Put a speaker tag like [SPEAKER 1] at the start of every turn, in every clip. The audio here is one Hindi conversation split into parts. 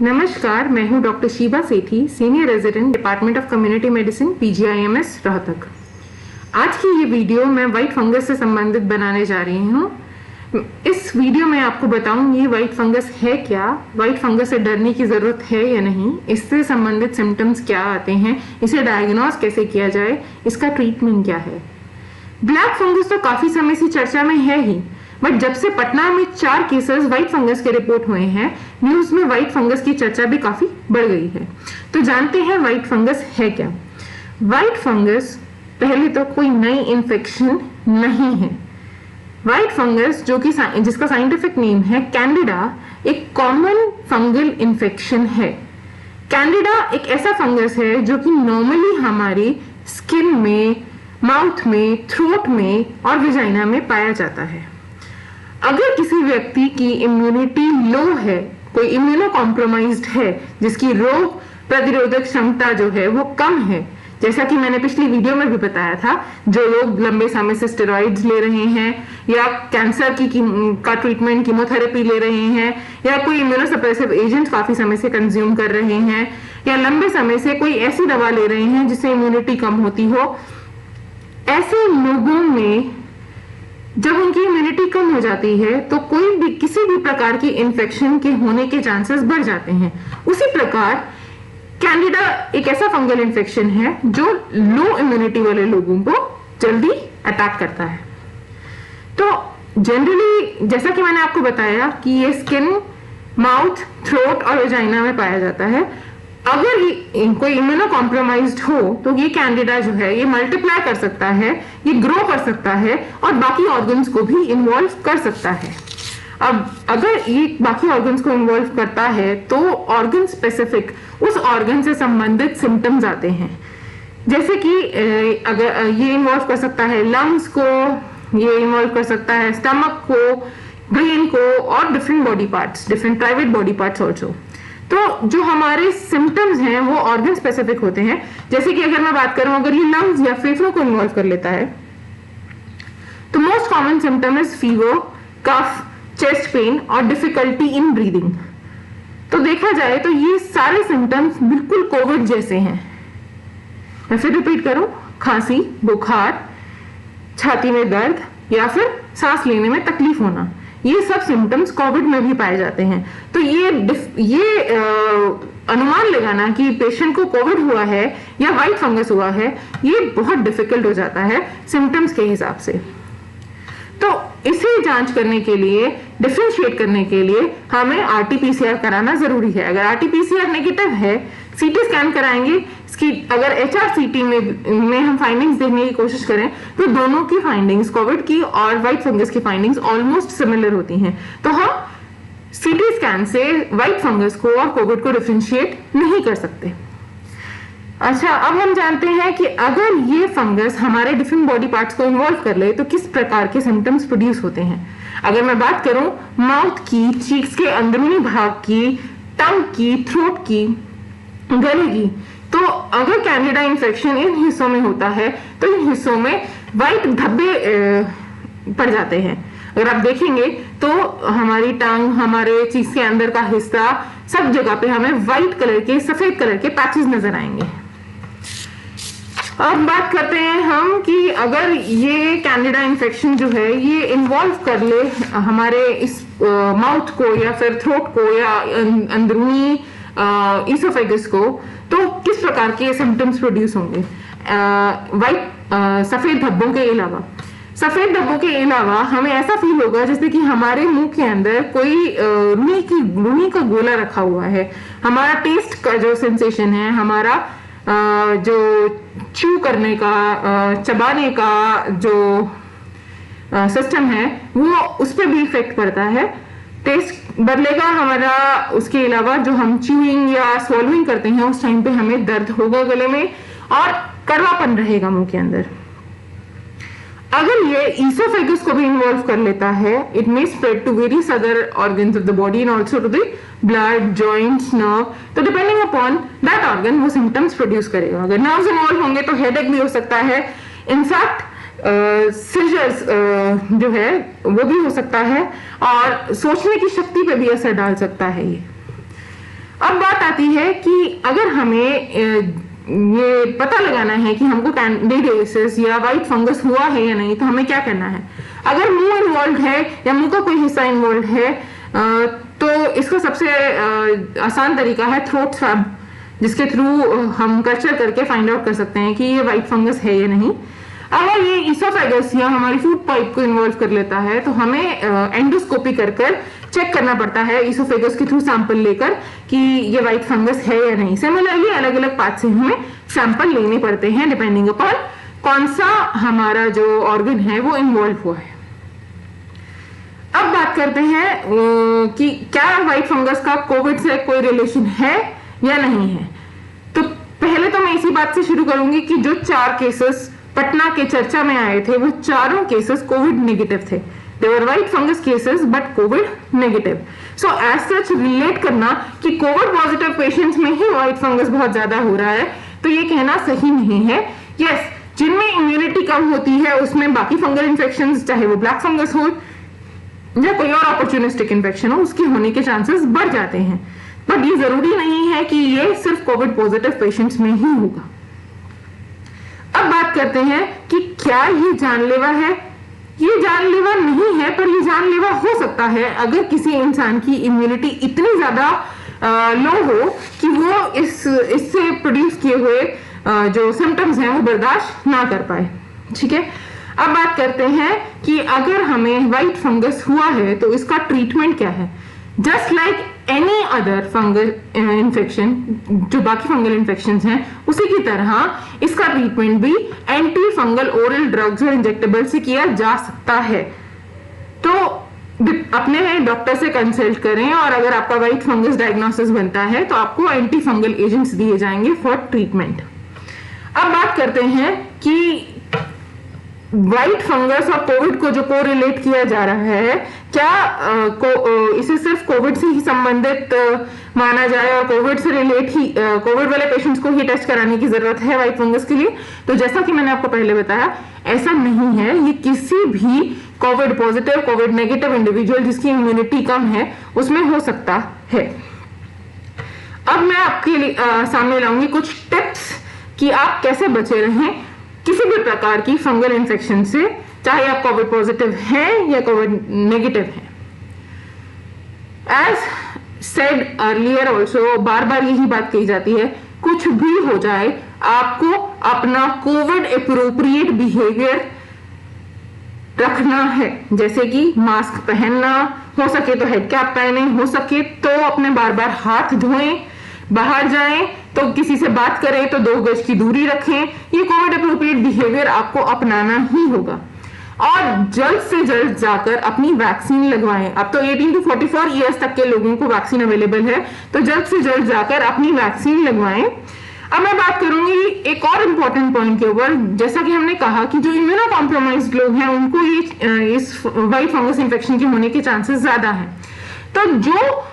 [SPEAKER 1] नमस्कार, मैं हूं doctor Sheeba Sethi, senior resident department of community medicine PGIMS Rohtak. आज की ये वीडियो मैं वाइट फंगस से संबंधित बनाने जा रही हूं। इस वीडियो में आपको बताऊंगी वाइट फंगस है क्या, वाइट फंगस से डरने की जरूरत है या नहीं, इससे संबंधित सिम्टम्स क्या आते हैं, इसे डायग्नोज कैसे किया जाए, इसका ट्रीटमेंट क्या है। ब्लैक फंगस तो काफी समय से चर्चा में है ही, बट जब से पटना में 4 केसेस व्हाइट फंगस के रिपोर्ट हुए हैं, न्यूज में व्हाइट फंगस की चर्चा भी काफी बढ़ गई है। तो जानते हैं व्हाइट फंगस है क्या। व्हाइट फंगस पहले तो कोई नई इन्फेक्शन नहीं है। व्हाइट फंगस जो कि जिसका साइंटिफिक नेम है कैंडिडा, एक कॉमन फंगल इन्फेक्शन है। कैंडिडा एक ऐसा फंगस है जो कि नॉर्मली हमारी स्किन में, माउथ में, थ्रोट में और विजाइना में पाया जाता है। अगर किसी व्यक्ति की इम्यूनिटी लो है, कोई इम्यूनो कॉम्प्रोमाइज्ड है, जिसकी रोग प्रतिरोधक क्षमता जो है वो कम है, जैसा कि मैंने पिछली वीडियो में भी बताया था, जो लोग लंबे समय से स्टेरॉइड्स ले रहे हैं या कैंसर का ट्रीटमेंट कीमोथेरेपी ले रहे हैं या कोई इम्यूनोसप्रेसिव एजेंट काफी समय से कंज्यूम कर रहे हैं या लंबे समय से कोई ऐसी दवा ले रहे हैं जिससे इम्यूनिटी कम होती हो, ऐसे लोगों में जब उनकी इम्यूनिटी कम हो जाती है तो कोई भी किसी भी प्रकार की इन्फेक्शन के होने के चांसेस बढ़ जाते हैं। उसी प्रकार कैंडिडा एक ऐसा फंगल इन्फेक्शन है जो लो इम्यूनिटी वाले लोगों को जल्दी अटैक करता है। तो जनरली जैसा कि मैंने आपको बताया कि ये स्किन, माउथ, थ्रोट और वेजाइना में पाया जाता है। अगर कोई इम्यूनो कॉम्प्रोमाइज्ड हो तो ये कैंडिडा जो है ये मल्टीप्लाई कर सकता है, ये ग्रो कर सकता है और बाकी ऑर्गन्स को भी इन्वॉल्व कर सकता है। अब अगर ये बाकी ऑर्गन्स को इन्वॉल्व करता है तो ऑर्गन स्पेसिफिक उस ऑर्गन से संबंधित सिम्टम्स आते हैं, जैसे कि अगर ये इन्वॉल्व कर सकता है लंग्स को, ये इन्वॉल्व कर सकता है स्टमक को, ब्रेन को और different body parts, different private body parts also. तो जो हमारे सिम्टम्स हैं वो ऑर्गन स्पेसिफिक होते हैं। जैसे कि अगर मैं बात करूं, अगर ये लंग्स या फेफड़ों को इन्वॉल्व कर लेता है तो most common symptom is fever, cough, chest pain और डिफिकल्टी इन ब्रीदिंग। तो देखा जाए तो ये सारे सिम्टम्स बिल्कुल कोविड जैसे हैं। मैं फिर रिपीट करूं, खांसी, बुखार, छाती में दर्द या फिर सांस लेने में तकलीफ होना, ये सब सिम्टम्स कोविड में भी पाए जाते हैं। तो ये अनुमान लगाना कि पेशेंट को कोविड हुआ है या व्हाइट फंगस हुआ है, ये बहुत डिफिकल्ट हो जाता है सिम्टम्स के हिसाब से। तो इसे जांच करने के लिए, डिफरेंशिएट करने के लिए हमें आरटीपीसीआर कराना जरूरी है। अगर आरटीपीसीआर नेगेटिव है, सीटी स्कैन कराएंगे। इसकी अगर एचआरसीटी में हम फाइंडिंग्स देखने की कोशिश करें तो दोनों की फाइंडिंग्स, कोविड की और व्हाइट फंगस की फाइंडिंग्स ऑलमोस्ट सिमिलर होती हैं। तो हम सीटी स्कैन से व्हाइट फंगस को और कोविड को डिफरेंशिएट नहीं कर सकते। अच्छा, अब हम जानते हैं कि अगर ये फंगस हमारे डिफरेंट बॉडी पार्ट्स को इन्वॉल्व कर ले तो किस प्रकार के सिम्टम्स प्रोड्यूस होते हैं। अगर मैं बात करूं माउथ की, चीक्स के अंदरूनी भाग की, टंग की, थ्रोट की, गले की, तो अगर कैंडिडा इन्फेक्शन इन हिस्सों में होता है तो इन हिस्सों में व्हाइट धब्बे पड़ जाते हैं। अगर आप देखेंगे तो हमारी टांग, हमारे चीक्स के अंदर का हिस्सा, सब जगह पे हमें व्हाइट कलर के, सफेद कलर के पैचेस नजर आएंगे। अब बात करते हैं हम कि अगर ये कैंडिडा इन्फेक्शन जो है ये इन्वॉल्व कर ले हमारे इस माउथ को या फिर थ्रोट को या अंदरूनी ईसोफेगस को, तो किस प्रकार के सिम्टम्स प्रोड्यूस होंगे। सफेद धब्बों के अलावा, सफेद धब्बों के अलावा हमें ऐसा फील होगा जैसे कि हमारे मुंह के अंदर कोई रुई का गोला रखा हुआ है। हमारा टेस्ट का जो सेंसेशन है, हमारा जो च्यू करने का, चबाने का जो सिस्टम है, वो उस पर भी इफेक्ट पड़ता है। टेस्ट बदलेगा हमारा। उसके अलावा जो हम च्यूइंग या स्वॉलोइंग करते हैं उस टाइम पे हमें दर्द होगा गले में और कड़वापन रहेगा मुंह के अंदर। अगर ये ईसोफेगस को भी इन्वॉल्व कर लेता है, it may spread to various other organs of the body and also to the blood, joints, nerve. तो डिपेंडिंग अपॉन दैट ऑर्गन वो सिम्टम्स प्रोड्यूस करेगा। अगर नर्व्स इन्वॉल्व होंगे तो हेडेक भी हो सकता है। इनफैक्ट सीजर्स जो है वो भी हो सकता है और सोचने की शक्ति पे भी असर डाल सकता है ये। अब बात आती है कि अगर हमें ये पता लगाना है कि हमको कैंडिडियासिस या व्हाइट फंगस हुआ है या नहीं, तो हमें क्या करना है। अगर मुंह इन्वॉल्व है या मुंह का कोई हिस्सा इन्वॉल्व है तो इसका सबसे आसान तरीका है थ्रोट स्वैब, जिसके थ्रू हम कल्चर करके फाइंड आउट कर सकते हैं कि ये व्हाइट फंगस है या नहीं। अगर ये इसोफेगस या हमारी फूड पाइप को इन्वॉल्व कर लेता है तो हमें एंडोस्कोपी कर चेक करना पड़ता है इसोफेगस के थ्रू सैंपल लेकर कि ये व्हाइट फंगस है या नहीं। सिमिलरली अलग अलग पार्ट से हमें सैंपल लेने पड़ते हैं डिपेंडिंग अपॉन कौन सा हमारा जो ऑर्गन है वो इन्वॉल्व हुआ है। अब बात करते हैं कि क्या व्हाइट फंगस का कोविड से कोई रिलेशन है या नहीं है। तो पहले तो मैं इसी बात से शुरू करूंगी कि जो 4 केसेस पटना के चर्चा में आए थे वो चारों केसेस कोविड नेगेटिव थे। They were white fungus cases but COVID negative. So as such relate करना कि कोविड पॉजिटिव पेशेंट्स में ही व्हाइट फंगस बहुत ज्यादा हो रहा है तो ये कहना सही नहीं है। यस, जिनमें इम्यूनिटी कम होती है उसमें बाकी फंगल इन्फेक्शंस, चाहे वो ब्लैक फंगस हो या कोई और अपॉर्चुनिस्टिक इन्फेक्शन हो, उसके होने के चांसेस बढ़ जाते हैं। बट ये जरूरी नहीं है कि ये सिर्फ कोविड पॉजिटिव पेशेंट्स में ही होगा। अब बात करते हैं कि क्या ये जानलेवा है। ये जानलेवा नहीं है, पर ये जानलेवा हो सकता है अगर किसी इंसान की इम्यूनिटी इतनी ज्यादा लो हो कि वो इससे प्रोड्यूस किए हुए जो सिम्टम्स हैं वो बर्दाश्त ना कर पाए। ठीक है, अब बात करते हैं कि अगर हमें व्हाइट फंगस हुआ है तो इसका ट्रीटमेंट क्या है। Just like any other fungal infection, जो बाकी फंगल इन्फेक्शंस हैं उसी की तरह इसका ट्रीटमेंट भी एंटी फंगल ओरल ड्रग्स और इंजेक्टेबल से किया जा सकता है। तो अपने डॉक्टर से कंसल्ट करें और अगर आपका व्हाइट फंगस डायग्नोसिस बनता है तो आपको एंटी फंगल एजेंट्स दिए जाएंगे फॉर ट्रीटमेंट। अब बात करते हैं कि व्हाइट फंगस और कोविड को जो कोरिलेट किया जा रहा है, क्या इसे सिर्फ कोविड से ही संबंधित माना जाए और कोविड से रिलेट ही कोविड वाले पेशेंट्स को ही टेस्ट कराने की जरूरत है व्हाइट फंगस के लिए। तो जैसा कि मैंने आपको पहले बताया, ऐसा नहीं है। ये किसी भी Covid positive Covid negative individual जिसकी इम्यूनिटी कम है उसमें हो सकता है। अब मैं आपके लिए सामने लाऊंगी कुछ टिप्स कि आप कैसे बचे रहें किसी भी प्रकार की फंगल इन्फेक्शन से, चाहे आप कोविड पॉजिटिव हैं या कोविड नेगेटिव हैं। एज सेड अर्लियर ऑल्सो, बार बार यही बात कही जाती है, कुछ भी हो जाए आपको अपना कोविड एप्रोप्रिएट बिहेवियर रखना है। जैसे कि मास्क पहनना, हो सके तो हेड कैप पहने, हो सके तो अपने बार बार हाथ धोएं, बाहर जाएं तो किसी से बात करें तो 2 गज की दूरी रखें। ये कोविड एप्रोप्रिएट बिहेवियर आपको अपनाना ही होगा। और जल्द से जल्द जाकर अपनी वैक्सीन लगवाएं। अब तो 18 to 44 ईयर्स तक के लोगों को वैक्सीन अवेलेबल है, तो जल्द से जल्द जाकर अपनी वैक्सीन लगवाएं। अब मैं बात करूंगी एक और इम्पोर्टेंट पॉइंट के ऊपर। जैसा कि हमने कहा कि जो इम्यूनो कॉम्प्रोमाइज्ड लोग हैं उनको ये इस व्हाइट फंगस इन्फेक्शन के होने के चांसेस ज्यादा हैं। तो जो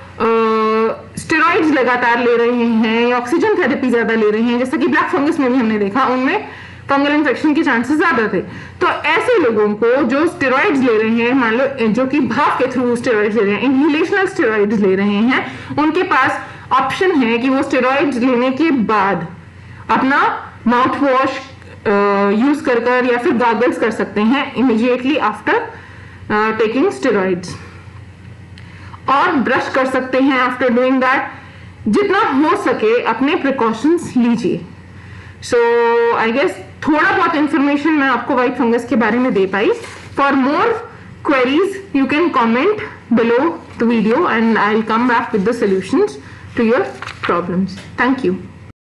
[SPEAKER 1] स्टेरॉइड्स लगातार ले रहे हैं या ऑक्सीजन थेरेपी ज्यादा ले रहे हैं, जैसा कि ब्लैक फंगस में भी हमने देखा, उनमें फंगल इन्फेक्शन के चांसेस ज्यादा थे। तो ऐसे लोगों को जो स्टेरॉइड्स ले रहे हैं, मान लो जो कि भाप के थ्रू स्टेरॉइड्स ले रहे हैं, इनहेलेशनल स्टेरॉइड्स ले रहे हैं, उनके पास ऑप्शन है कि वो स्टेरॉइड्स लेने के बाद अपना माउथ वॉश यूज कर या फिर गार्गल्स कर सकते हैं इमीडिएटली आफ्टर टेकिंग स्टेरॉइड्स, और ब्रश कर सकते हैं आफ्टर डूइंग दैट। जितना हो सके अपने प्रिकॉशंस लीजिए। सो आई गेस थोड़ा बहुत इंफॉर्मेशन मैं आपको व्हाइट फंगस के बारे में दे पाई। For more queries you can comment below the video and I'll come back with the solutions to your problems. Thank you.